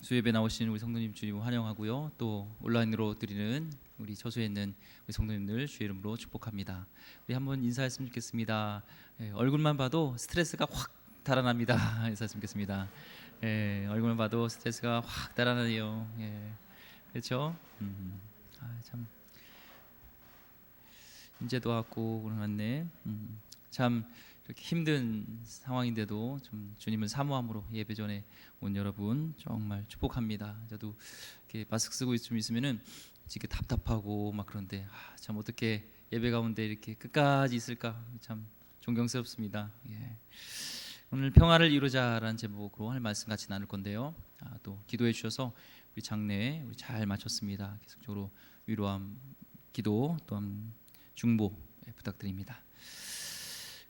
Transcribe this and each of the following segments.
수예배 나오신 우리 성도님 주님 환영하고요. 또 온라인으로 드리는 우리 저수에 있는 우리 성도님들 주의 이름으로 축복합니다. 우리 한번 인사했으면 좋겠습니다. 얼굴만 봐도 스트레스가 확 달아납니다. 인사했으면 좋겠습니다. 얼굴만 봐도 스트레스가 확 달아나요. 그렇죠? 참 인제도 왔고 그러네. 참 이렇게 힘든 상황인데도 좀 주님을 사모함으로 예배 전에 온 여러분 정말 축복합니다. 저도 이렇게 마스크 쓰고 있으면은 이렇게 답답하고 막 그런데 참 어떻게 예배 가운데 이렇게 끝까지 있을까 참 존경스럽습니다. 오늘 평화를 이루자라는 제목으로 할 말씀 같이 나눌 건데요. 또 기도해 주셔서 우리 장례 우리 잘 마쳤습니다. 계속적으로 위로함 기도 또한 중보 부탁드립니다.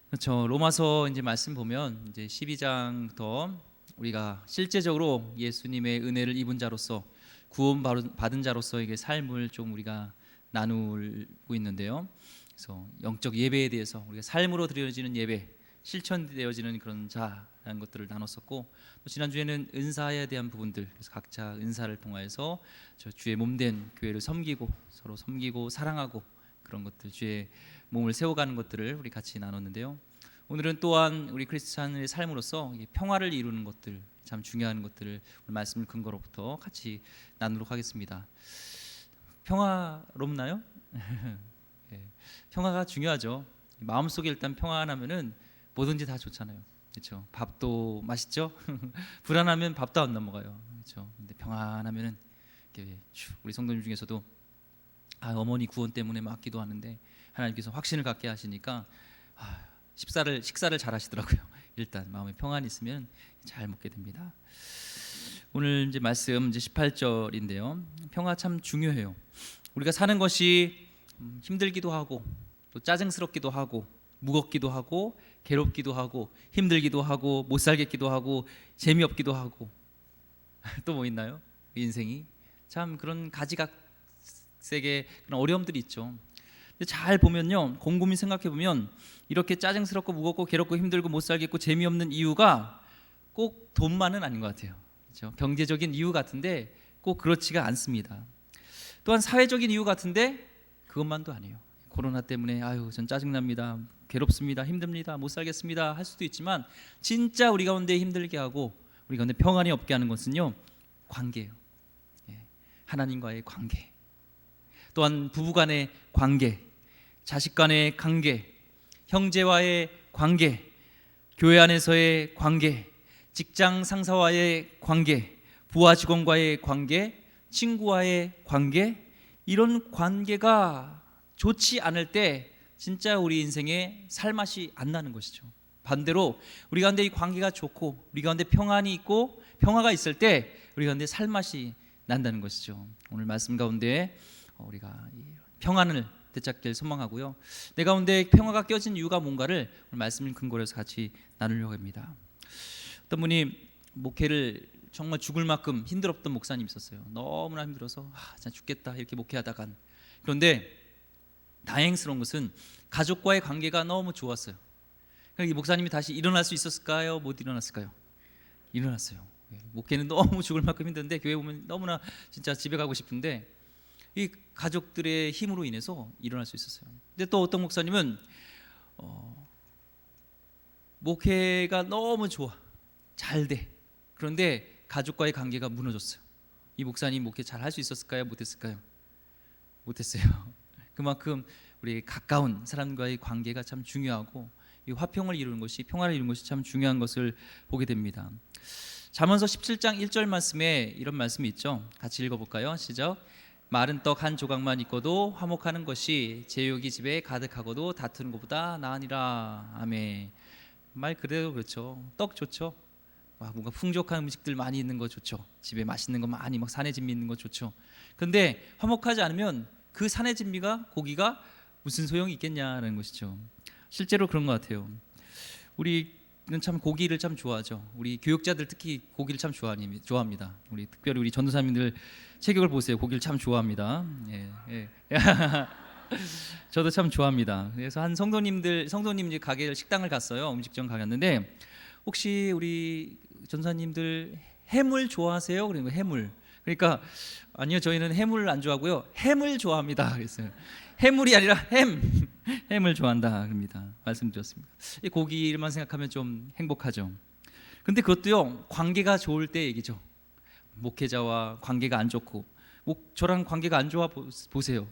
그렇죠. 로마서 이제 말씀 보면 이제 12장부터 우리가 실제적으로 예수님의 은혜를 입은 자로서 구원 받은 자로서에게 삶을 좀 우리가 나누고 있는데요. 그래서 영적 예배에 대해서 우리가 삶으로 드려지는 예배, 실천되어지는 그런 자라는 것들을 나눴었고, 또 지난주에는 은사에 대한 부분들, 그래서 각자 은사를 통하여서 저 주의 몸된 교회를 섬기고 서로 섬기고 사랑하고 그런 것들, 주의 몸을 세워가는 것들을 우리 같이 나눴는데요. 오늘은 또한 우리 크리스찬의 삶으로서 평화를 이루는 것들, 참 중요한 것들을 오늘 말씀을 근거로부터 같이 나누도록 하겠습니다. 평화롭나요? 평화가 중요하죠. 마음속에 일단 평안하면은 뭐든지 다 좋잖아요. 그렇죠? 밥도 맛있죠? 불안하면 밥도 안 넘어가요. 그렇죠? 근데 평안하면은 우리 성도님 중에서도 어머니 구원 때문에 막 기도하는데 하나님께서 확신을 갖게 하시니까 식사를 잘 하시더라고요. 일단 마음에 평안이 있으면 잘 먹게 됩니다. 오늘 이제 말씀 이제 18절인데요. 평화 참 중요해요. 우리가 사는 것이 힘들기도 하고 또 짜증스럽기도 하고 무겁기도 하고 괴롭기도 하고 힘들기도 하고 못 살겠기도 하고 재미없기도 하고 또 뭐 있나요? 인생이 참 그런 가지각색의 그런 어려움들이 있죠. 근데 잘 보면요, 곰곰이 생각해 보면 이렇게 짜증스럽고 무겁고 괴롭고 힘들고 못 살겠고 재미없는 이유가 꼭 돈만은 아닌 것 같아요. 그렇죠? 경제적인 이유 같은데 꼭 그렇지가 않습니다. 또한 사회적인 이유 같은데 그것만도 아니에요. 코로나 때문에 전 짜증납니다, 괴롭습니다, 힘듭니다, 못 살겠습니다 할 수도 있지만 진짜 우리 가운데 힘들게 하고 우리 가운데 평안이 없게 하는 것은요, 관계예요. 하나님과의 관계, 또한 부부간의 관계, 자식 간의 관계, 형제와의 관계, 교회 안에서의 관계, 직장 상사와의 관계, 부하 직원과의 관계, 친구와의 관계, 이런 관계가 좋지 않을 때 진짜 우리 인생에 살맛이 안 나는 것이죠. 반대로 우리 가운데 이 관계가 좋고 우리 가운데 평안이 있고 평화가 있을 때 우리 가운데 살맛이 난다는 것이죠. 오늘 말씀 가운데 우리가 평안을 되찾길 소망하고요. 내 가운데 평화가 껴진 이유가 뭔가를 오늘 말씀을 근거로 해서 같이 나누려고 합니다. 어떤 분이 목회를 정말 죽을 만큼 힘들었던 목사님이 있었어요. 너무나 힘들어서 진짜 죽겠다 이렇게 목회하다간, 그런데 다행스러운 것은 가족과의 관계가 너무 좋았어요. 이 목사님이 다시 일어날 수 있었을까요? 못 일어났을까요? 일어났어요. 목회는 너무 죽을 만큼 힘든데 교회 오면 너무나 진짜 집에 가고 싶은데 이 가족들의 힘으로 인해서 일어날 수 있었어요. 근데 또 어떤 목사님은 목회가 너무 좋아, 잘 돼. 그런데 가족과의 관계가 무너졌어요. 이 목사님 목회 잘 할 수 있었을까요? 못했을까요? 못했어요. 그만큼 우리 가까운 사람과의 관계가 참 중요하고 이 화평을 이루는 것이, 평화를 이루는 것이 참 중요한 것을 보게 됩니다. 잠언서 17장 1절 말씀에 이런 말씀이 있죠. 같이 읽어볼까요? 시작. 마른 떡 한 조각만 있고도 화목하는 것이 제육이 집에 가득하고도 다투는 것보다 나으니라. 아멘. 말 그대로 그렇죠. 떡 좋죠. 뭔가 풍족한 음식들 많이 있는 거 좋죠. 집에 맛있는 거 많이 막 산의 진미 있는 거 좋죠. 그런데 화목하지 않으면 그 산의 진미가, 고기가 무슨 소용이 있겠냐라는 것이죠. 실제로 그런 것 같아요. 우리는 참 고기를 참 좋아하죠. 우리 교육자들 특히 고기를 참 좋아합니다. 우리 특별히 우리 전도사님들 체격을 보세요. 고기를 참 좋아합니다. 저도 참 좋아합니다. 그래서 한 성도님 가게 식당을 갔어요. 음식점 가게 갔는데 혹시 우리 전사님들 해물 좋아하세요? 그러면 해물. 그러니까 아니요, 저희는 해물을 안 좋아하고요, 햄을 좋아합니다 그랬어요. 해물이 아니라 햄을 좋아한다 그럽니다. 말씀드렸습니다. 이 고기만 생각하면 좀 행복하죠. 근데 그것도요, 관계가 좋을 때 얘기죠. 목회자와 관계가 안 좋고, 저랑 관계가 안 좋아 보세요.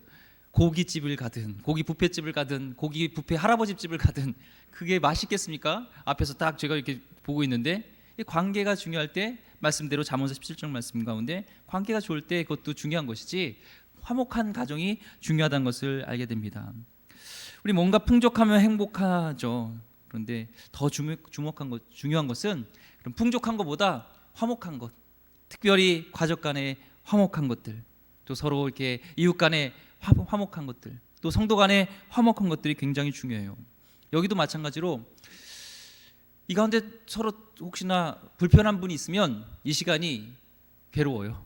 고깃집을 가든 고기 뷔페집을 가든 고기 뷔페 할아버지 집을 가든 그게 맛있겠습니까? 앞에서 딱 제가 이렇게 보고 있는데, 이 관계가 중요할 때, 말씀대로 잠언서 17장 말씀 가운데 관계가 좋을 때 그것도 중요한 것이지, 화목한 가정이 중요하다는 것을 알게 됩니다. 우리 뭔가 풍족하면 행복하죠. 그런데 더 중요한 것은 그런 풍족한 것보다 화목한 것, 특별히 가족 간의 화목한 것들, 또 서로 이렇게 이웃 간의 화목한 것들, 또 성도 간의 화목한 것들이 굉장히 중요해요. 여기도 마찬가지로 이 가운데 서로 혹시나 불편한 분이 있으면 이 시간이 괴로워요.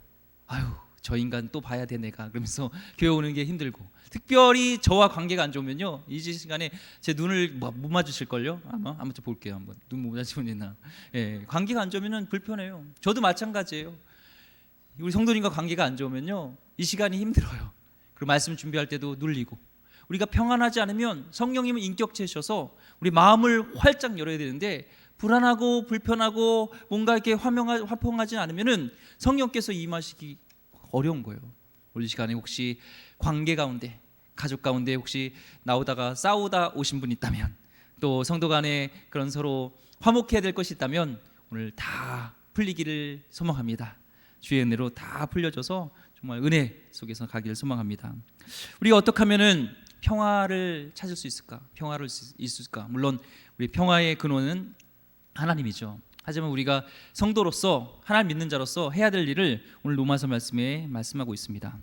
아유, 저 인간 또 봐야 돼 내가, 그러면서 교회 오는 게 힘들고, 특별히 저와 관계가 안 좋으면요, 이 시간에 제 눈을 못 마주칠걸요. 아무튼 볼게요. 한번 눈 못 마주치나. 예, 관계가 안 좋으면 불편해요. 저도 마찬가지예요. 우리 성도님과 관계가 안 좋으면요, 이 시간이 힘들어요. 그리고 말씀 준비할 때도 눌리고, 우리가 평안하지 않으면 성령님은 인격체셔서 우리 마음을 활짝 열어야 되는데, 불안하고 불편하고 뭔가 이렇게 화평하지 않으면은 성령께서 임하시기 어려운 거예요. 오늘 이 시간에 혹시 관계 가운데, 가족 가운데 혹시 나오다가 싸우다 오신 분 있다면, 또 성도 간에 그런 서로 화목해야 될 것이 있다면 오늘 다 풀리기를 소망합니다. 주의 은혜로 다 풀려져서 정말 은혜 속에서 가기를 소망합니다. 우리가 어떻게 하면은 평화를 찾을 수 있을까? 평화를 있을까? 물론 우리 평화의 근원은 하나님이죠. 하지만 우리가 성도로서, 하나님 믿는 자로서 해야 될 일을 오늘 로마서 말씀에 말씀하고 있습니다.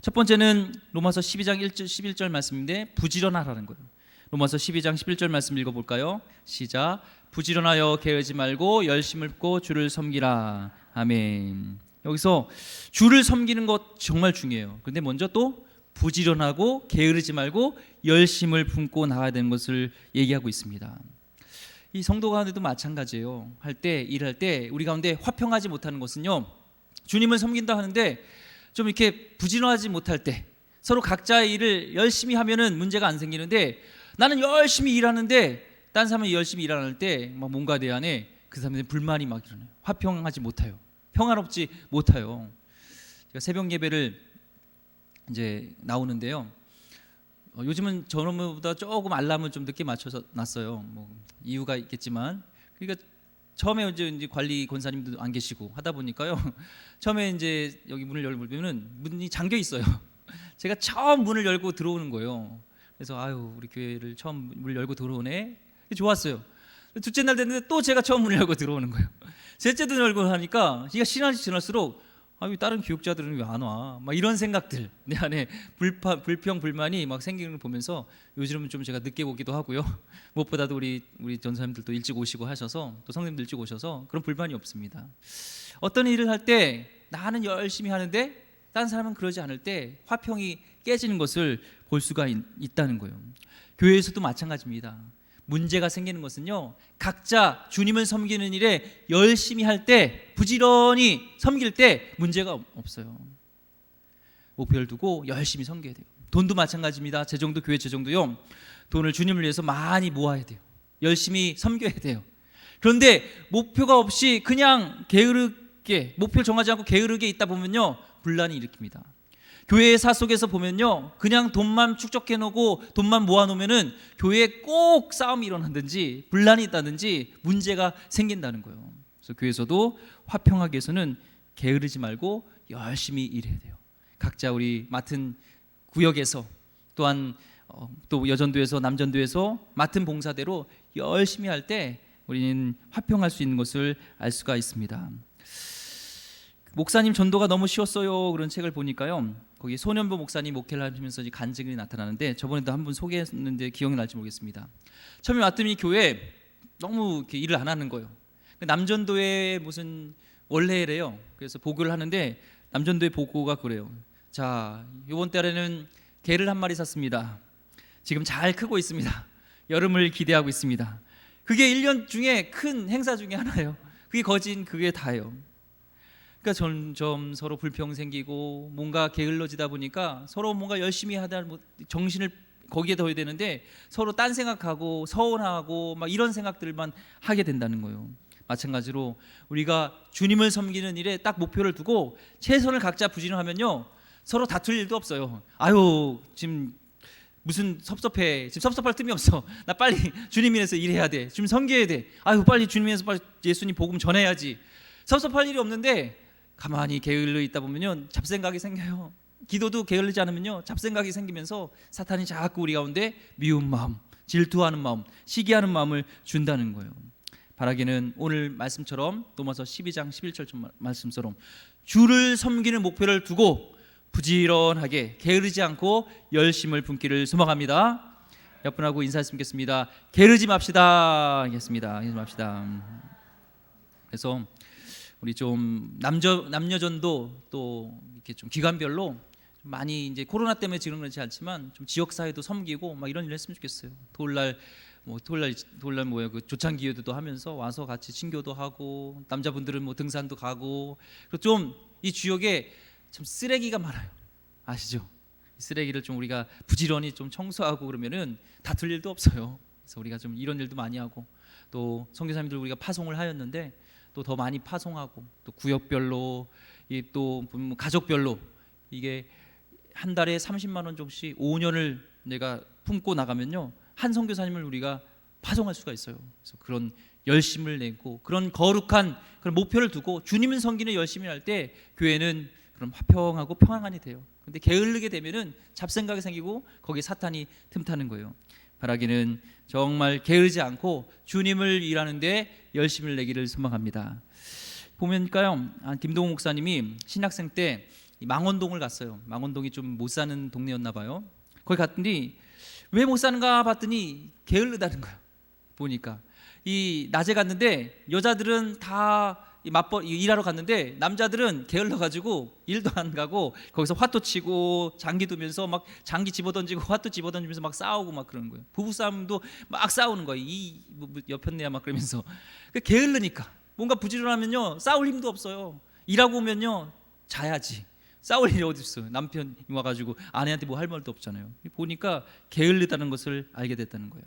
첫 번째는 로마서 12장 11절 말씀인데, 부지런하라는 거예요. 로마서 12장 11절 말씀 읽어볼까요? 시작. 부지런하여 게으르지 말고 열심을 붓고 주를 섬기라. 아멘. 여기서 주를 섬기는 것 정말 중요해요. 그런데 먼저 또 부지런하고 게으르지 말고 열심을 품고 나가야 되는 것을 얘기하고 있습니다. 이 성도 가운데도 마찬가지예요. 일할 때 우리 가운데 화평하지 못하는 것은요, 주님을 섬긴다 하는데 좀 이렇게 부지런하지 못할 때, 서로 각자의 일을 열심히 하면은 문제가 안 생기는데, 나는 열심히 일하는데 딴 사람이 열심히 일하는 때 막 뭔가 내 안에 그 사람들이 불만이 막 일어나요. 화평하지 못해요. 평화롭지 못해요. 제가 새벽 예배를 이제 나오는데요, 요즘은 저놈보다 조금 알람을 좀 늦게 맞춰서 놨어요. 뭐 이유가 있겠지만, 그러니까 처음에 이제 관리 권사님도 안 계시고 하다 보니까요, 처음에 이제 여기 문을 열면 문이 잠겨 있어요. 제가 처음 문을 열고 들어오는 거예요. 그래서 아유, 우리 교회를 처음 문을 열고 들어오네, 좋았어요. 둘째 날 됐는데 또 제가 처음 문을 열고 들어오는 거예요. 셋째 날 열고 하니까 이게 시간이 지날수록 다른 교육자들은 왜 안 와? 막 이런 생각들, 내 안에 불평 불만이 막 생기는 걸 보면서 요즘은 좀 제가 늦게 오기도 하고요. 무엇보다도 우리 전사님들도 일찍 오시고 하셔서, 또 성님들 일찍 오셔서 그런 불만이 없습니다. 어떤 일을 할 때 나는 열심히 하는데 다른 사람은 그러지 않을 때 화평이 깨지는 것을 볼 수가 있다는 거예요. 교회에서도 마찬가지입니다. 문제가 생기는 것은요, 각자 주님을 섬기는 일에 열심히 할 때, 부지런히 섬길 때 문제가 없어요. 목표를 두고 열심히 섬겨야 돼요. 돈도 마찬가지입니다. 재정도, 교회 재정도요, 돈을 주님을 위해서 많이 모아야 돼요. 열심히 섬겨야 돼요. 그런데 목표가 없이 그냥 게으르게, 목표를 정하지 않고 게으르게 있다 보면요, 분란이 일으킵니다. 교회의 사 속에서 보면요, 그냥 돈만 축적해 놓고 돈만 모아 놓으면은 교회에 꼭 싸움이 일어나든지 분란이 있다든지 문제가 생긴다는 거예요. 그래서 교회에서도 화평하기 위해서는 게으르지 말고 열심히 일해야 돼요. 각자 우리 맡은 구역에서, 또한 또 여전도에서 남전도에서 맡은 봉사대로 열심히 할 때 우리는 화평할 수 있는 것을 알 수가 있습니다. 목사님 전도가 너무 쉬웠어요, 그런 책을 보니까요, 거기 소년보 목사님 목회를 하시면서 간증이 나타나는데, 저번에도 한 분 소개했는데 기억이 날지 모르겠습니다. 처음에 왔더니 교회 너무 이렇게 일을 안 하는 거예요. 남전도에 무슨 원래래요. 그래서 보고를 하는데 남전도의 보고가 그래요. 자, 이번 달에는 개를 한 마리 샀습니다. 지금 잘 크고 있습니다. 여름을 기대하고 있습니다. 그게 1년 중에 큰 행사 중에 하나예요. 그게 거진 그게 다예요. 그러니까 점점 서로 불평 생기고 뭔가 게을러지다 보니까 서로 뭔가 열심히 하다 정신을 거기에 둬야 되는데 서로 딴 생각하고 서운하고 막 이런 생각들만 하게 된다는 거예요. 마찬가지로 우리가 주님을 섬기는 일에 딱 목표를 두고 최선을 각자 부지런하면요 서로 다툴 일도 없어요. 아유 지금 무슨 섭섭해, 지금 섭섭할 틈이 없어, 나 빨리 주님 일에서 일해야 돼, 지금 섬겨야 돼, 아유 빨리 주님 일에서 빨리 예수님 복음 전해야지. 섭섭할 일이 없는데 가만히 게을러 있다 보면요 잡생각이 생겨요. 기도도 게을르지 않으면요 잡생각이 생기면서 사탄이 자꾸 우리 가운데 미운 마음, 질투하는 마음, 시기하는 마음을 준다는 거예요. 바라기는 오늘 말씀처럼 로마서 12장 11절 말씀처럼 주를 섬기는 목표를 두고 부지런하게 게으르지 않고 열심을 품기를 소망합니다. 옆분하고 인사했으면 좋겠습니다. 게으르지 맙시다. 하겠습니다. 게으르지 맙시다. 그래서 우리 좀 남녀전도 또 이렇게 좀 기간별로 좀 많이 이제 코로나 때문에 지금 그렇지 않지만 좀 지역 사회도 섬기고 막 이런 일 했으면 좋겠어요. 토요일날 뭐야 그 조찬 기회도 하면서 와서 같이 친교도 하고 남자분들은 뭐 등산도 가고 그리고 좀 이 지역에 참 쓰레기가 많아요. 아시죠? 쓰레기를 좀 우리가 부지런히 좀 청소하고 그러면은 다툴 일도 없어요. 그래서 우리가 좀 이런 일도 많이 하고 또 선교사님들 우리가 파송을 하였는데 또 더 많이 파송하고 또 구역별로 또 가족별로 이게 한 달에 30만 원 정도씩 5년을 내가 품고 나가면요 한 선교사님을 우리가 파송할 수가 있어요. 그래서 그런 열심을 내고 그런 거룩한 그런 목표를 두고 주님을 섬기는 열심히 할 때 교회는 그럼 화평하고 평안이 돼요. 근데 게을르게 되면은 잡생각이 생기고 거기에 사탄이 틈타는 거예요. 바라기는 정말 게으르지 않고 주님을 일하는데 열심을 내기를 소망합니다. 보면까요, 김동욱 목사님이 신학생 때 망원동을 갔어요. 망원동이 좀 못 사는 동네였나 봐요. 거기 갔더니 왜 못 사는가 봤더니 게을르다는 거예요. 보니까 이 낮에 갔는데 여자들은 다 맞벌이 일하러 갔는데 남자들은 게을러 가지고 일도 안 가고 거기서 화도 치고 장기 두면서 막 장기 집어던지고 화도 집어던지면서 막 싸우고 막 그러는 거예요. 부부 싸움도 막 싸우는 거예요. 옆편네야 막 그러면서 게을르니까 뭔가 부지런하면요 싸울 힘도 없어요. 일하고 오면요 자야지. 싸울 일이 어디 있어요. 남편이 와가지고 아내한테 뭐 할 말도 없잖아요. 보니까 게을르다는 것을 알게 됐다는 거예요.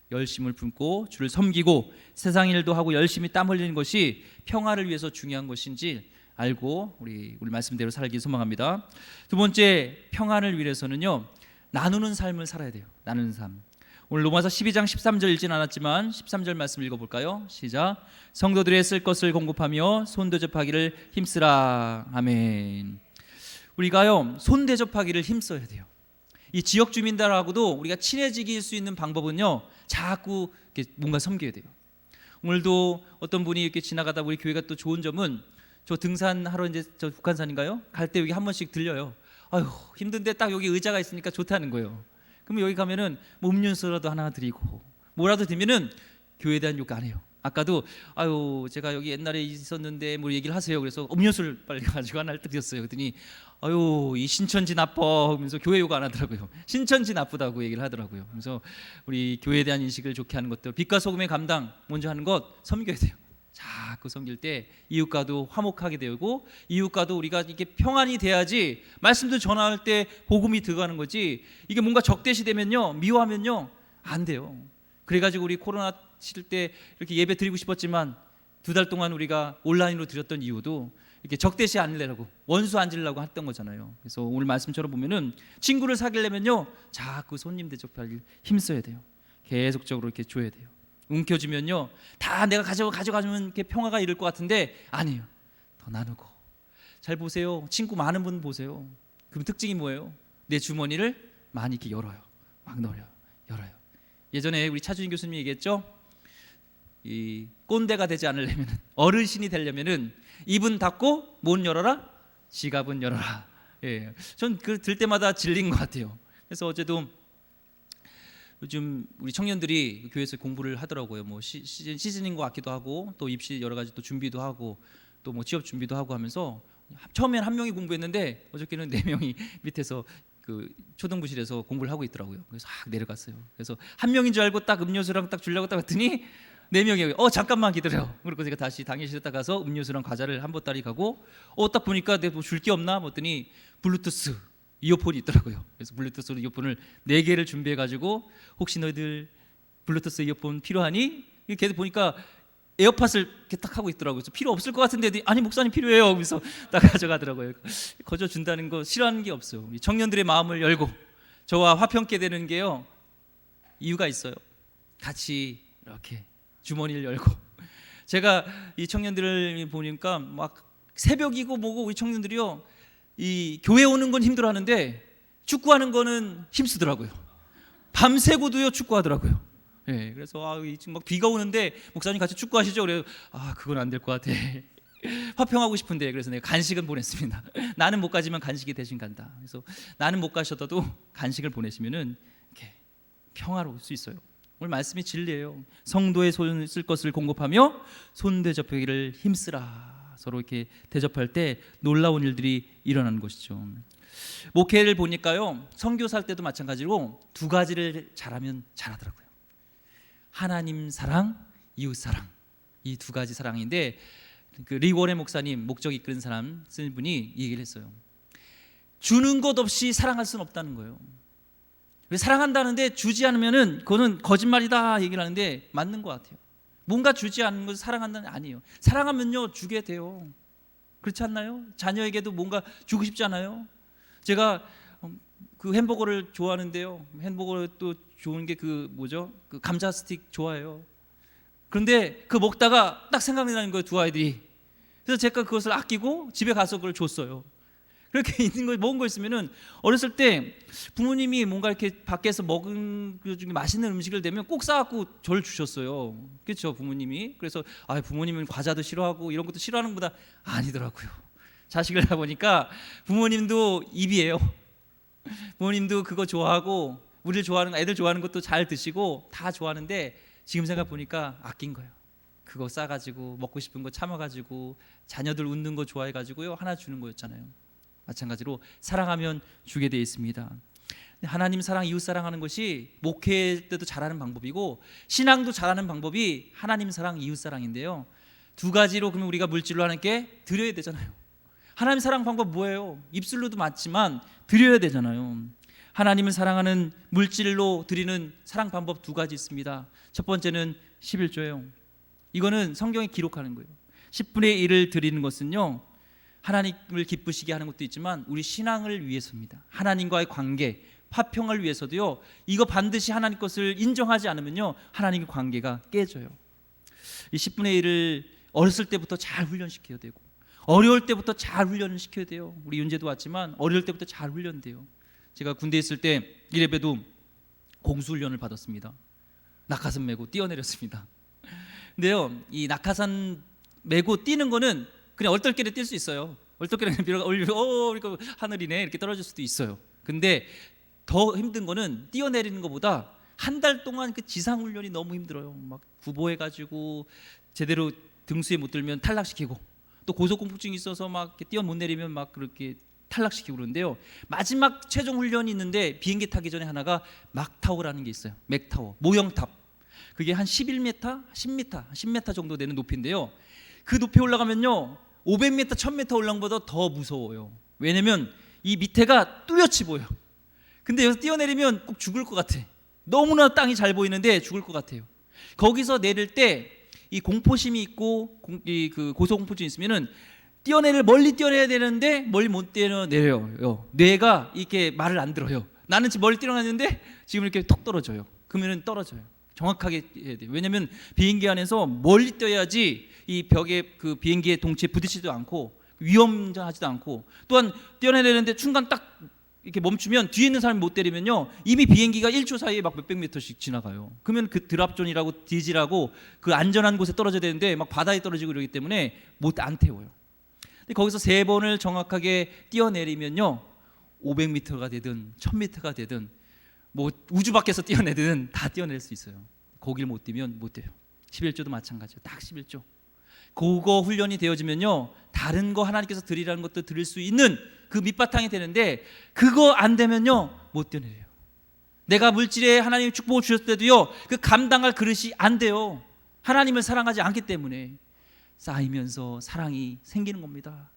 열심을 품고 주를 섬기고 세상 일도 하고 열심히 땀 흘리는 것이 평화를 위해서 중요한 것인지 알고 우리 말씀대로 살기 소망합니다. 두 번째, 평안을 위해서는요 나누는 삶을 살아야 돼요. 나누는 삶. 오늘 로마서 12장 13절 읽진 않았지만 13절 말씀 읽어볼까요? 시작. 성도들의 쓸 것을 공급하며 손 대접하기를 힘쓰라. 아멘. 우리가요 손 대접하기를 힘써야 돼요. 이 지역 주민들하고도 우리가 친해지길 수 있는 방법은요 자꾸 이렇게 뭔가 섬겨야 돼요. 오늘도 어떤 분이 이렇게 지나가다 우리 교회가 또 좋은 점은 저 등산하러 이제 저 북한산인가요? 갈 때 여기 한 번씩 들려요. 아유 힘든데 딱 여기 의자가 있으니까 좋다는 거예요. 그러면 여기 가면은 뭐 음료수라도 하나 드리고 뭐라도 드리면은 교회에 대한 욕 안 해요. 아까도 아유 제가 여기 옛날에 있었는데 뭐 얘기를 하세요. 그래서 음료수를 빨리 가지고 하나 드렸어요. 그랬더니 아유 이 신천지 나빠 하면서 교회 욕 안 하더라고요. 신천지 나쁘다고 얘기를 하더라고요. 그래서 우리 교회에 대한 인식을 좋게 하는 것들, 빛과 소금의 감당 먼저 하는 것 섬겨야 돼요. 자꾸 섬길 때 이웃과도 화목하게 되고 이웃과도 우리가 이게 평안이 돼야지 말씀도 전할 때 복음이 들어가는 거지. 이게 뭔가 적대시되면요 미워하면요 안 돼요. 그래가지고 우리 코로나 시절 때 이렇게 예배 드리고 싶었지만 2달 동안 우리가 온라인으로 드렸던 이유도 이렇게 적대시 않으려고 원수 앉으려고 했던 거잖아요. 그래서 오늘 말씀처럼 보면은 친구를 사귀려면요 자꾸 손님 대접하길 힘써야 돼요. 계속적으로 이렇게 줘야 돼요. 움켜쥐면요 다 내가 가져가면 이렇게 평화가 이룰 것 같은데 아니에요. 더 나누고. 잘 보세요. 친구 많은 분 보세요. 그럼 특징이 뭐예요? 내 주머니를 많이 이렇게 열어요. 막 열어요. 예전에 우리 차주인 교수님이 얘기했죠. 이 꼰대가 되지 않으려면 어르신이 되려면은 입은 닫고 문 열어라, 지갑은 열어라. 예, 전 그 들 때마다 질린 것 같아요. 그래서 어제도 요즘 우리 청년들이 교회에서 공부를 하더라고요. 뭐 시즌ing과 악기도 하고 또 입시 여러 가지 또 준비도 하고 또 뭐 취업 준비도 하고 하면서 처음엔 한 명이 공부했는데 어저께는 4명이 밑에서 그 초등부실에서 공부를 하고 있더라고요. 그래서 내려갔어요. 그래서 한 명인 줄 알고 딱 음료수랑 딱 주려고 딱 봤더니 4명이 잠깐만 기다려. 그리고 제가 다시 당일실에 딱 가서 음료수랑 과자를 한 보따리 가고 딱 보니까 내가 뭐 줄 게 없나 봤더니 블루투스 이어폰이 있더라고요. 그래서 블루투스 이어폰을 4개를 준비해 가지고 혹시 너희들 블루투스 이어폰 필요하니? 걔들 보니까 에어팟을 이렇게 딱 하고 있더라고요. 그래서 필요 없을 것 같은데 아니 목사님 필요해요. 그래서 딱 가져가더라고요. 거저 준다는 거 싫어하는 게 없어요. 이 청년들의 마음을 열고 저와 화평케 되는 게요. 이유가 있어요. 같이 이렇게 주머니를 열고 제가 이 청년들을 보니까 막 새벽이고 뭐고 우리 청년들이요. 이 교회 오는 건 힘들어하는데 축구하는 거는 힘쓰더라고요. 밤새고도요 축구하더라고요. 예, 그래서 지금 막 비가 오는데 목사님 같이 축구하시죠? 그래요. 그건 안 될 것 같아. 화평하고 싶은데 그래서 내가 간식은 보냈습니다. 나는 못 가지만 간식이 대신 간다. 그래서 나는 못 가셔도 간식을 보내시면은 이렇게 평화로울 수 있어요. 오늘 말씀이 진리예요. 성도의 손 쓸 것을 공급하며 손 대접하기를 힘쓰라. 서로 이렇게 대접할 때 놀라운 일들이 일어나는 것이죠. 목회를 보니까요, 선교사 할 때도 마찬가지로 2가지를 잘하면 잘하더라고요. 하나님 사랑, 이웃 사랑. 이 2가지 사랑인데 그 리워렌 목사님 목적 이끄는 사람 쓰는 분이 이 얘기를 했어요. 주는 것 없이 사랑할 수는 없다는 거예요. 사랑한다는데 주지 않으면은 그거는 거짓말이다 얘기를 하는데 맞는 것 같아요. 뭔가 주지 않는 것을 사랑한다는 아니에요. 사랑하면요 주게 돼요. 그렇지 않나요? 자녀에게도 뭔가 주고 싶지 않아요? 제가 그 햄버거를 좋아하는데요. 햄버거 또 좋은 게 그 뭐죠? 그 감자 스틱 좋아해요. 그런데 그 먹다가 딱 생각나는 거예요, 2 아이들이. 그래서 제가 그것을 아끼고 집에 가서 그걸 줬어요. 그렇게 있는 거 먹은 거 있으면은 어렸을 때 부모님이 뭔가 이렇게 밖에서 먹은 그 중에 맛있는 음식을 내면 꼭 싸갖고 저를 주셨어요. 그렇죠, 부모님이. 그래서 부모님은 과자도 싫어하고 이런 것도 싫어하는 것보다 아니더라고요. 자식을 하다 보니까 부모님도 입이에요. 부모님도 그거 좋아하고 우리를 좋아하는 애들 좋아하는 것도 잘 드시고 다 좋아하는데 지금 생각 보니까 아낀 거예요. 그거 싸가지고 먹고 싶은 거 참아가지고 자녀들 웃는 거 좋아해가지고요 하나 주는 거였잖아요. 마찬가지로 사랑하면 주게 되어 있습니다. 하나님 사랑, 이웃 사랑하는 것이 목회 때도 잘하는 방법이고 신앙도 잘하는 방법이 하나님 사랑, 이웃 사랑인데요. 2가지로 그러면 우리가 물질로 하나님께 드려야 되잖아요. 하나님 사랑 방법 뭐예요? 입술로도 맞지만 드려야 되잖아요. 하나님을 사랑하는 물질로 드리는 사랑 방법 2가지 있습니다. 첫 번째는 11조예요. 이거는 성경에 기록하는 거예요. 10분의 1을 드리는 것은요 하나님을 기쁘시게 하는 것도 있지만 우리 신앙을 위해서입니다. 하나님과의 관계, 화평을 위해서도요. 이거 반드시 하나님 것을 인정하지 않으면요 하나님의 관계가 깨져요. 이 10분의 1을 어렸을 때부터 잘 훈련시켜야 되고 어려울 때부터 잘 훈련을 시켜야 돼요. 우리 윤재도 왔지만 어려울 때부터 잘 훈련돼요. 제가 군대에 있을 때 1예배도 공수훈련을 받았습니다. 낙하산 메고 뛰어내렸습니다. 근데요 이 낙하산 메고 뛰는 거는 그냥 얼떨결에 뛸 수 있어요. 얼떨결에 그냥 올리고 이렇게 하늘이네 이렇게 떨어질 수도 있어요. 근데 더 힘든 거는 뛰어내리는 것보다 한 달 동안 그 지상 훈련이 너무 힘들어요. 막 구보해가지고 제대로 등수에 못 들면 탈락시키고 또 고소공포증이 있어서 막 뛰어 못 내리면 막 그렇게 탈락시키고 그러는데요. 마지막 최종 훈련이 있는데 비행기 타기 전에 하나가 막타워라는 게 있어요. 맥타워, 모형탑. 그게 한 11m, 10m, 10m 정도 되는 높이인데요. 그 높이 올라가면요 500m, 1000m 올라간 것보다 더 무서워요. 왜냐면 이 밑에가 뚜렷이 보여. 근데 여기서 뛰어내리면 꼭 죽을 것 같아. 너무나 땅이 잘 보이는데 죽을 것 같아요. 거기서 내릴 때 이 공포심이 있고 그 고소공포증이 있으면은 멀리 뛰어내야 되는데 멀리 못 뛰어내려요. 뇌가 이렇게 말을 안 들어요. 나는 지금 멀리 뛰어났는데 지금 이렇게 톡 떨어져요. 그러면은 떨어져요. 정확하게 해야 돼요. 왜냐면 비행기 안에서 멀리 뛰어야지 이 벽에 그 비행기의 동체에 부딪히지도 않고 위험하지도 않고 또한 뛰어내리는데 중간 딱 이렇게 멈추면 뒤에 있는 사람이 못 때리면요 이미 비행기가 1초 사이에 막 몇백 미터씩 지나가요. 그러면 그 드랍존이라고 디지라고 그 안전한 곳에 떨어져야 되는데 막 바다에 떨어지고 이러기 때문에 안 태워요. 근데 거기서 3번을 정확하게 뛰어내리면요 500m가 되든 1000m가 되든 뭐 우주 밖에서 뛰어내든 다 뛰어낼 수 있어요. 거길 못 뛰면 못 돼요. 11조도 마찬가지예요. 딱 11조. 그거 훈련이 되어지면요 다른 거 하나님께서 드리라는 것도 드릴 수 있는 그 밑바탕이 되는데 그거 안 되면요 못 뛰어내려요. 내가 물질에 하나님이 축복을 주셨을 때도요 그 감당할 그릇이 안 돼요. 하나님을 사랑하지 않기 때문에 쌓이면서 사랑이 생기는 겁니다.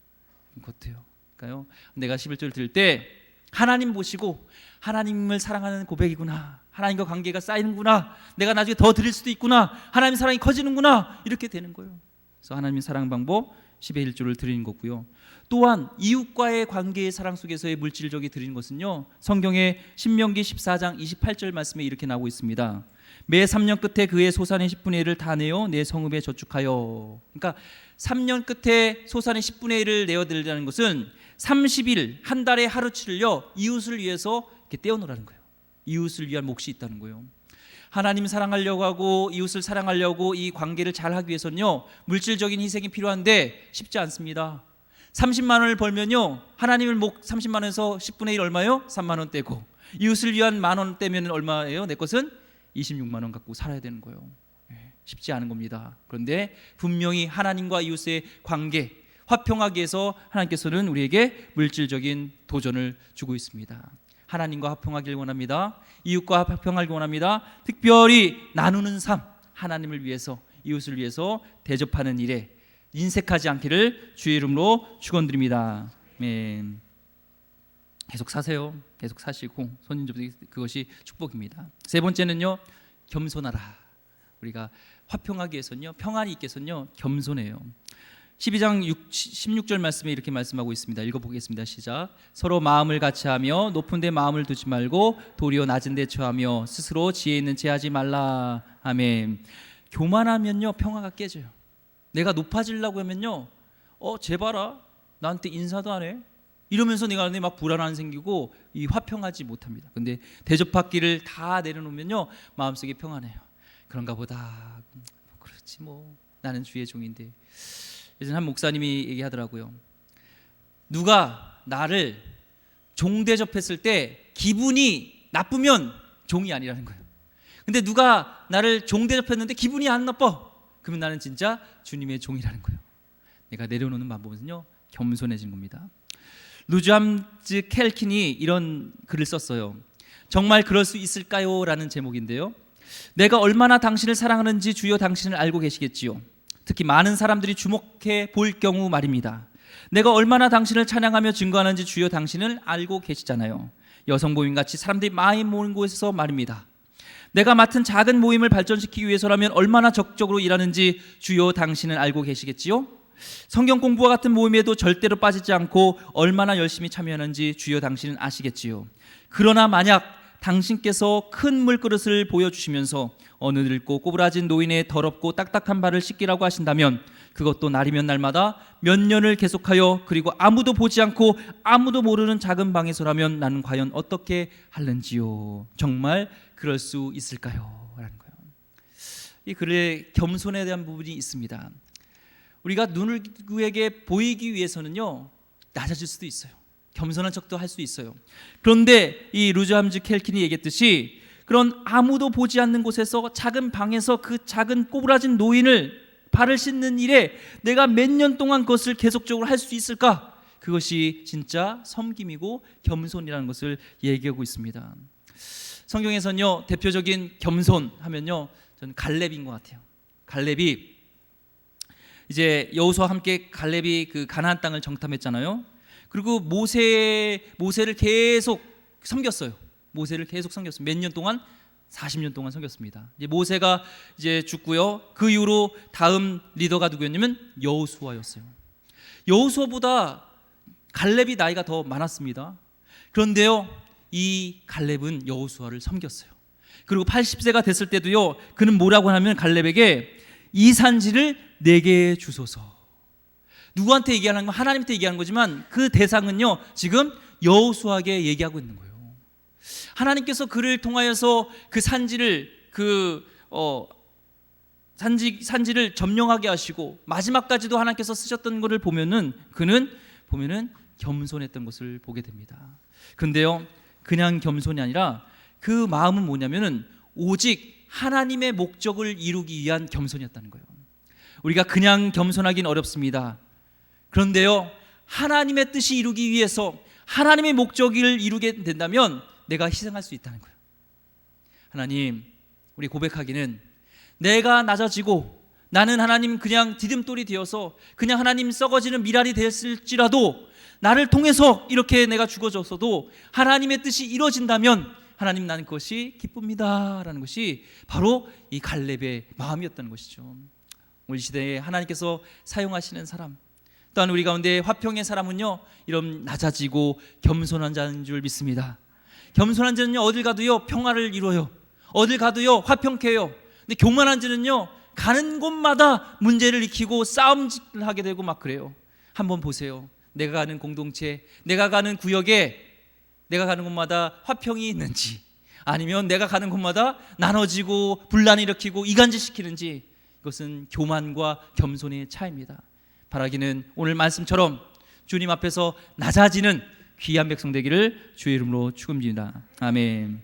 그것도요. 그러니까요, 내가 11절 드릴 때 하나님 보시고 하나님을 사랑하는 고백이구나, 하나님과 관계가 쌓이는구나, 내가 나중에 더 드릴 수도 있구나, 하나님 사랑이 커지는구나, 이렇게 되는 거예요. 그래서 하나님의 사랑 방법 10의 1조를 드리는 거고요. 또한 이웃과의 관계의 사랑 속에서의 물질적이 드리는 것은요, 성경의 신명기 14장 28절 말씀에 이렇게 나오고 있습니다. 매 3년 끝에 그의 소산의 10분의 1을 다 내어 내 성읍에 저축하여. 그러니까 3년 끝에 소산의 10분의 1을 내어드리라는 것은 30일, 한 달의 하루치를요, 이웃을 위해서 이렇게 떼어놓으라는 거예요. 이웃을 위한 몫이 있다는 거예요. 하나님 사랑하려고 하고 이웃을 사랑하려고 이 관계를 잘 하기 위해서는요, 물질적인 희생이 필요한데 쉽지 않습니다. 30만 원을 벌면요, 하나님을 30만 원에서 10분의 1 얼마요? 3만 원 떼고, 이웃을 위한 만 원 떼면 얼마예요? 내 것은 26만 원 갖고 살아야 되는 거예요. 쉽지 않은 겁니다. 그런데 분명히 하나님과 이웃의 관계 화평하기 위해서 하나님께서는 우리에게 물질적인 도전을 주고 있습니다. 하나님과 화평하길 원합니다. 이웃과 화평하길 원합니다. 특별히 나누는 삶, 하나님을 위해서 이웃을 위해서 대접하는 일에 인색하지 않기를 주의 이름으로 축원드립니다. 계속 사세요. 계속 사시고 손님 접대, 그것이 축복입니다. 세 번째는요, 겸손하라. 우리가 화평하기 위해서는요, 평안이 있기 위해서는요, 겸손해요. 12장 16절 말씀에 이렇게 말씀하고 있습니다. 읽어보겠습니다. 시작. 서로 마음을 같이하며 높은 데 마음을 두지 말고 도리어 낮은 데 처하며 스스로 지혜 있는 체 하지 말라. 아멘. 교만하면요, 평화가 깨져요. 내가 높아지려고 하면요, 쟤 봐라, 나한테 인사도 안 해, 이러면서 내가 막 불안함 생기고 이 화평하지 못합니다. 근데 대접받기를 다 내려놓으면요, 마음속에 평안해요. 그런가 보다, 그렇지 뭐, 나는 주의 종인데. 예전에 한 목사님이 얘기하더라고요. 누가 나를 종 대접했을 때 기분이 나쁘면 종이 아니라는 거예요. 근데 누가 나를 종 대접했는데 기분이 안 나빠, 그러면 나는 진짜 주님의 종이라는 거예요. 내가 내려놓는 방법은요, 겸손해진 겁니다. 루즈함즈 켈킨이 이런 글을 썼어요. 정말 그럴 수 있을까요? 라는 제목인데요, 내가 얼마나 당신을 사랑하는지 주여 당신을 알고 계시겠지요. 특히 많은 사람들이 주목해 볼 경우 말입니다. 내가 얼마나 당신을 찬양하며 증거하는지 주여 당신을 알고 계시잖아요. 여성 모임같이 사람들이 많이 모인 곳에서 말입니다. 내가 맡은 작은 모임을 발전시키기 위해서라면 얼마나 적극적으로 일하는지 주여 당신은 알고 계시겠지요. 성경 공부와 같은 모임에도 절대로 빠지지 않고 얼마나 열심히 참여하는지 주여 당신은 아시겠지요. 그러나 만약 당신께서 큰 물그릇을 보여주시면서 어느 늙고 꼬부라진 노인의 더럽고 딱딱한 발을 씻기라고 하신다면 그것도 날이면 날마다 몇 년을 계속하여 그리고 아무도 보지 않고 아무도 모르는 작은 방에서라면 나는 과연 어떻게 할는지요. 정말 그럴 수 있을까요? 라는 거예요. 이 글에 겸손에 대한 부분이 있습니다. 우리가 누구에게 보이기 위해서는요, 낮아질 수도 있어요. 겸손한 척도 할 수 있어요. 그런데 이 루즈함즈 켈킨이 얘기했듯이 그런 아무도 보지 않는 곳에서 작은 방에서 그 작은 꼬부라진 노인을 발을 씻는 일에 내가 몇 년 동안 그것을 계속적으로 할 수 있을까? 그것이 진짜 섬김이고 겸손이라는 것을 얘기하고 있습니다. 성경에서는요, 대표적인 겸손 하면요, 저는 갈렙인 것 같아요. 갈렙이 이제 여호수아와 함께 갈렙이 그 가나안 땅을 정탐했잖아요. 그리고 모세를 계속 섬겼어요. 모세를 계속 섬겼어요. 몇 년 동안? 40년 동안 섬겼습니다. 이제 모세가 이제 죽고요. 그 이후로 다음 리더가 누구였냐면 여호수아였어요. 여호수아보다 갈렙이 나이가 더 많았습니다. 그런데요, 이 갈렙은 여호수아를 섬겼어요. 그리고 80세가 됐을 때도요, 그는 뭐라고 하냐면 갈렙에게 이 산지를 내게 주소서. 누구한테 얘기하는 건 하나님한테 얘기하는 거지만 그 대상은요, 지금 여호수아에게 얘기하고 있는 거예요. 하나님께서 그를 통하여서 그 산지를 산지를 점령하게 하시고 마지막까지도 하나님께서 쓰셨던 것을 보면은 그는 겸손했던 것을 보게 됩니다. 근데요, 그냥 겸손이 아니라 그 마음은 뭐냐면은 오직 하나님의 목적을 이루기 위한 겸손이었다는 거예요. 우리가 그냥 겸손하긴 어렵습니다. 그런데요, 하나님의 뜻이 이루기 위해서 하나님의 목적을 이루게 된다면 내가 희생할 수 있다는 거예요. 하나님, 우리 고백하기는 내가 낮아지고 나는 하나님 그냥 디딤돌이 되어서 그냥 하나님 썩어지는 미랄이 되었을지라도 나를 통해서 이렇게 내가 죽어졌어도 하나님의 뜻이 이루어진다면 하나님 나는 그것이 기쁩니다 라는 것이 바로 이 갈렙의 마음이었다는 것이죠. 우리 시대에 하나님께서 사용하시는 사람, 또한 우리 가운데 화평의 사람은요 이런 낮아지고 겸손한 자인 줄 믿습니다. 겸손한 자는요 어딜 가도요 평화를 이루어요. 어딜 가도요 화평케 해요. 근데 교만한 자는요 가는 곳마다 문제를 일으키고 싸움을 하게 되고 막 그래요. 한번 보세요. 내가 가는 공동체, 내가 가는 구역에, 내가 가는 곳마다 화평이 있는지, 아니면 내가 가는 곳마다 나눠지고 분란을 일으키고 이간질시키는지, 이것은 교만과 겸손의 차이입니다. 바라기는 오늘 말씀처럼 주님 앞에서 낮아지는 귀한 백성 되기를 주의 이름으로 축원드립니다. 아멘.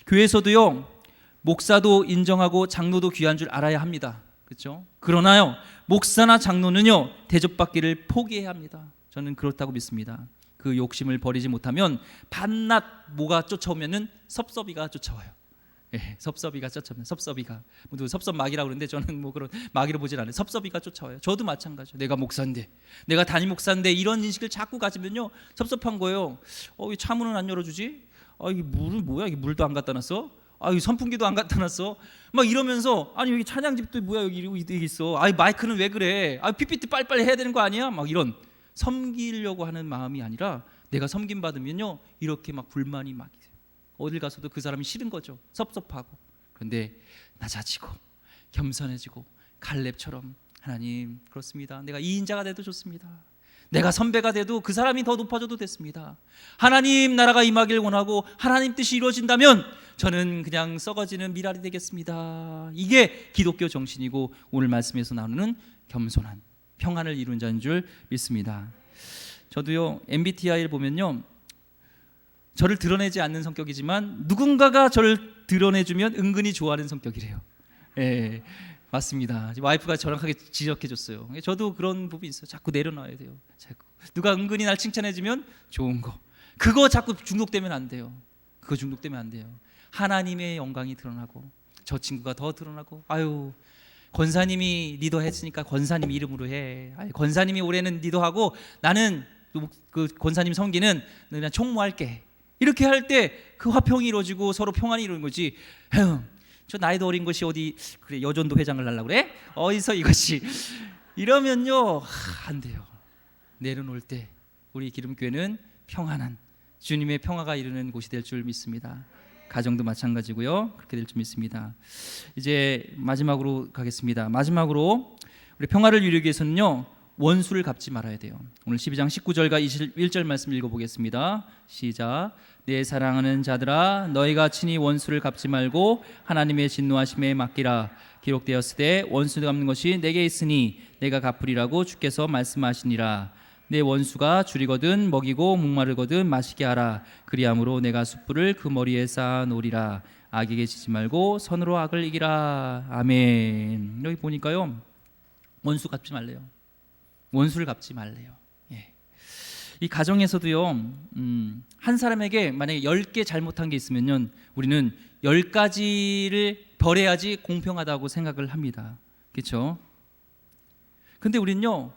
교회에서도요 목사도 인정하고 장로도 귀한 줄 알아야 합니다. 그렇죠? 그러나요 목사나 장로는요 대접받기를 포기해야 합니다. 저는 그렇다고 믿습니다. 그 욕심을 버리지 못하면 밤낮 뭐가 쫓아오면은 섭섭이가 쫓아와요. 예, 섭섭이가 쫓아오면 섭섭이가 모두 섭섭마귀라고 그러는데 저는 뭐 그런 마귀로 보질 않아요. 섭섭이가 쫓아와요. 저도 마찬가지예요. 내가 목사인데, 내가 담임 목사인데 이런 인식을 자꾸 가지면요 섭섭한 거예요. 이 차문은 안 열어주지? 이게 물을 뭐야? 이게 물도 안 갖다 놨어? 이 선풍기도 안 갖다 놨어? 막 이러면서 아니 여기 찬양집도 뭐야 여기 있어? 마이크는 왜 그래? PPT 빨리빨리 해야 되는 거 아니야? 막 이런 섬기려고 하는 마음이 아니라 내가 섬김 받으면요 이렇게 막 불만이 막 어딜 가서도 그 사람이 싫은 거죠. 섭섭하고. 그런데 낮아지고 겸손해지고 갈렙처럼 하나님 그렇습니다. 내가 2인자가 돼도 좋습니다. 내가 선배가 돼도 그 사람이 더 높아져도 됐습니다. 하나님 나라가 임하길 원하고 하나님 뜻이 이루어진다면 저는 그냥 썩어지는 미랄이 되겠습니다. 이게 기독교 정신이고 오늘 말씀에서 나누는 겸손한 평안을 이룬 자인 줄 믿습니다. 저도요 MBTI를 보면요 저를 드러내지 않는 성격이지만 누군가가 저를 드러내주면 은근히 좋아하는 성격이래요. 예, 맞습니다. 와이프가 정확하게 지적해줬어요. 저도 그런 부분이 있어요. 자꾸 내려놔야 돼요. 자꾸 누가 은근히 날 칭찬해주면 좋은 거, 그거 자꾸 중독되면 안 돼요. 그거 중독되면 안 돼요. 하나님의 영광이 드러나고 저 친구가 더 드러나고 권사님이 리더했으니까 권사님 이름으로 해. 권사님이 올해는 리더하고 나는 그 권사님 성기는 그냥 총무할게. 이렇게 할 때 그 화평이 이루어지고 서로 평안이 이루어진 거지. 저 나이도 어린 것이 어디 그래 여전도 회장을 하려고 그래? 어디서 이것이 이러면요 안 돼요. 내려놓을 때 우리 기름교회는 평안한 주님의 평화가 이루는 곳이 될 줄 믿습니다. 가정도 마찬가지고요. 그렇게 될 줄 믿습니다. 이제 마지막으로 가겠습니다. 마지막으로 우리 평화를 이루기 위해서는요 원수를 갚지 말아야 돼요. 오늘 12장 19절과 21절 말씀 읽어보겠습니다. 시작. 내 사랑하는 자들아 너희가 친히 원수를 갚지 말고 하나님의 진노하심에 맡기라. 기록되었으되 원수를 갚는 것이 내게 있으니 내가 갚으리라고 주께서 말씀하시니라. 내 원수가 줄이거든 먹이고 목마르거든 마시게 하라. 그리함으로 내가 숯불을 그 머리에 쌓아 놓으리라. 악에게 지지 말고 선으로 악을 이기라. 아멘. 여기 보니까요 원수 갚지 말래요. 원수를 갚지 말래요. 예. 이 가정에서도요 한 사람에게 만약에 10개 잘못한 게 있으면요 우리는 10가지를 벌해야지 공평하다고 생각을 합니다. 그렇죠? 근데 우리는요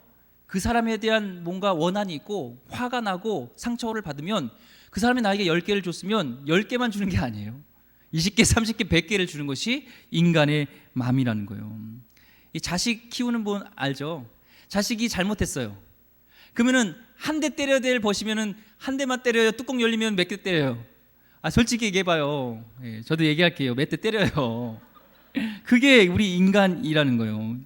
그 사람에 대한 뭔가 원한이 있고 화가 나고 상처를 받으면 그 사람이 나에게 10개를 줬으면 10개만 주는 게 아니에요. 20개, 30개, 100개를 주는 것이 인간의 마음이라는 거예요. 이 자식 키우는 분 알죠? 자식이 잘못했어요. 그러면은 한 대 때려야 될 버시면은 한 대만 때려요? 뚜껑 열리면 몇 대 때려요? 솔직히 얘기해봐요. 예, 저도 얘기할게요. 몇 대 때려요. 그게 우리 인간이라는 거예요.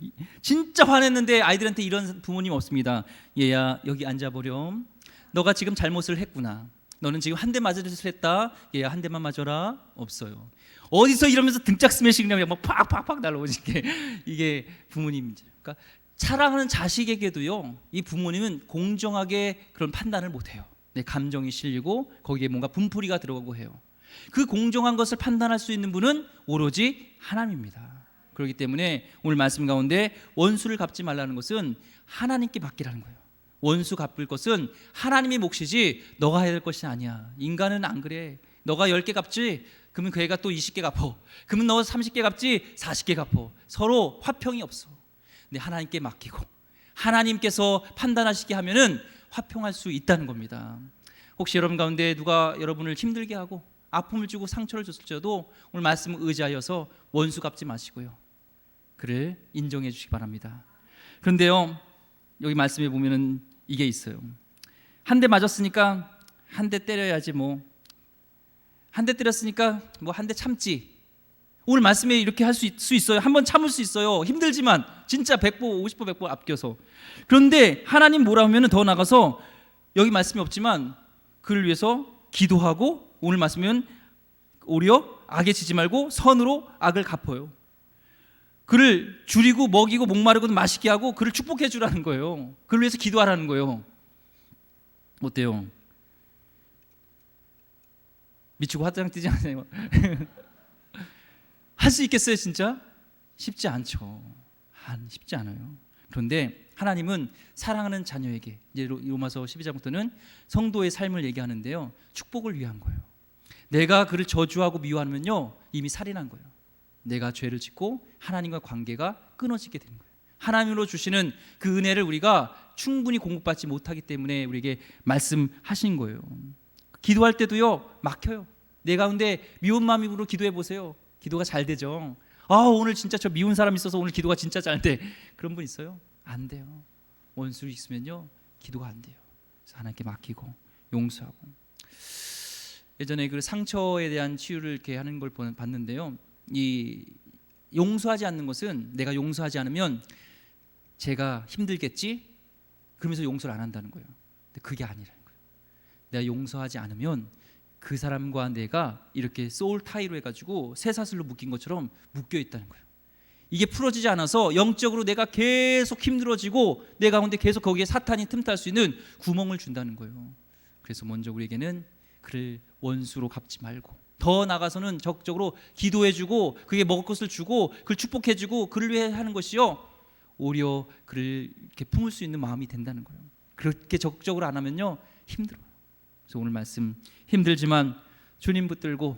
진짜 화냈는데 아이들한테 이런 부모님 없습니다. 얘야 여기 앉아보렴. 너가 지금 잘못을 했구나. 너는 지금 한 대 맞을 짓을 했다. 얘야 한 대만 맞아라. 없어요. 어디서 이러면서 등짝 스매싱 그냥 막 팍팍팍 날라오지. 이게 부모님이죠. 그러니까 사랑하는 자식에게도요 이 부모님은 공정하게 그런 판단을 못해요. 내 감정이 실리고 거기에 뭔가 분풀이가 들어가고 해요. 그 공정한 것을 판단할 수 있는 분은 오로지 하나님입니다. 그렇기 때문에 오늘 말씀 가운데 원수를 갚지 말라는 것은 하나님께 맡기라는 거예요. 원수 갚을 것은 하나님의 몫이지 너가 해야 될 것이 아니야. 인간은 안 그래. 너가 10개 갚지 그러면 그 애가 또 20개 갚어. 그러면 너 30개 갚지 40개 갚어. 서로 화평이 없어. 근데 하나님께 맡기고 하나님께서 판단하시게 하면은 화평할 수 있다는 겁니다. 혹시 여러분 가운데 누가 여러분을 힘들게 하고 아픔을 주고 상처를 줬을지라도 오늘 말씀을 의지하여서 원수 갚지 마시고요, 그를 인정해 주시기 바랍니다. 그런데요, 여기 말씀에 보면은 이게 있어요. 한 대 맞았으니까 한 대 때려야지, 한 대 때렸으니까 한 대 참지. 오늘 말씀에 이렇게 할 수 있어요. 한번 참을 수 있어요. 힘들지만 진짜 100보 50보 100보 아껴서. 그런데 하나님 뭐라 하면은 더 나가서 여기 말씀이 없지만 그를 위해서 기도하고, 오늘 말씀은 오히려 악에 지지 말고 선으로 악을 갚아요. 그를 줄이고 먹이고 목마르고 마시게 하고 그를 축복해 주라는 거예요. 그를 위해서 기도하라는 거예요. 어때요? 미치고 화장 뜨지 않아요? 할 수 있겠어요 진짜? 쉽지 않죠. 쉽지 않아요. 그런데 하나님은 사랑하는 자녀에게, 이제 로마서 12장부터는 성도의 삶을 얘기하는데요, 축복을 위한 거예요. 내가 그를 저주하고 미워하면요 이미 살인한 거예요. 내가 죄를 짓고 하나님과 관계가 끊어지게 되는 거예요. 하나님으로 주시는 그 은혜를 우리가 충분히 공급받지 못하기 때문에 우리에게 말씀하신 거예요. 기도할 때도요 막혀요. 내 가운데 미운 마음으로 기도해 보세요. 기도가 잘 되죠. 오늘 진짜 저 미운 사람 있어서 오늘 기도가 진짜 잘 돼. 그런 분 있어요? 안 돼요. 원수 있으면요 기도가 안 돼요. 그래서 하나님께 맡기고 용서하고. 예전에 그 상처에 대한 치유를 이렇게 하는 걸 봤는데요, 이 용서하지 않는 것은, 내가 용서하지 않으면 제가 힘들겠지 그러면서 용서를 안 한다는 거예요. 근데 그게 아니라는 거예요. 내가 용서하지 않으면 그 사람과 내가 이렇게 소울 타이로 해가지고 쇠사슬로 묶인 것처럼 묶여 있다는 거예요. 이게 풀어지지 않아서 영적으로 내가 계속 힘들어지고 내 가운데 계속 거기에 사탄이 틈탈 수 있는 구멍을 준다는 거예요. 그래서 먼저 우리에게는 그를 원수로 갚지 말고, 더 나가서는 적극적으로 기도해주고 그게 먹을 것을 주고 그를 축복해주고 그를 위해 하는 것이요 오히려 그를 이렇게 품을 수 있는 마음이 된다는 거예요. 그렇게 적극적으로 안 하면요 힘들어요. 그래서 오늘 말씀, 힘들지만 주님 붙들고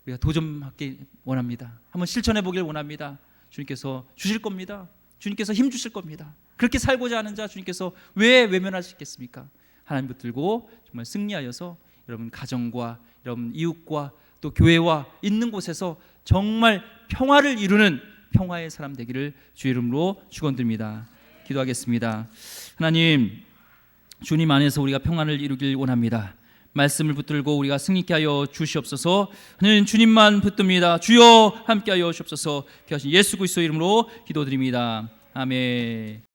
우리가 도전하기 원합니다. 한번 실천해 보길 원합니다. 주님께서 주실 겁니다. 주님께서 힘 주실 겁니다. 그렇게 살고자 하는 자 주님께서 왜 외면하시겠습니까? 하나님 붙들고 정말 승리하여서 여러분 가정과 여러분 이웃과 또 교회와 있는 곳에서 정말 평화를 이루는 평화의 사람 되기를 주의 이름으로 축원드립니다. 기도하겠습니다. 하나님, 주님 안에서 우리가 평안을 이루길 원합니다. 말씀을 붙들고 우리가 승리케 하여 주시옵소서. 하나님, 주님만 붙듭니다. 주여 함께 하여 주옵소서. 귀하신 예수 그리스도의 이름으로 기도드립니다. 아멘.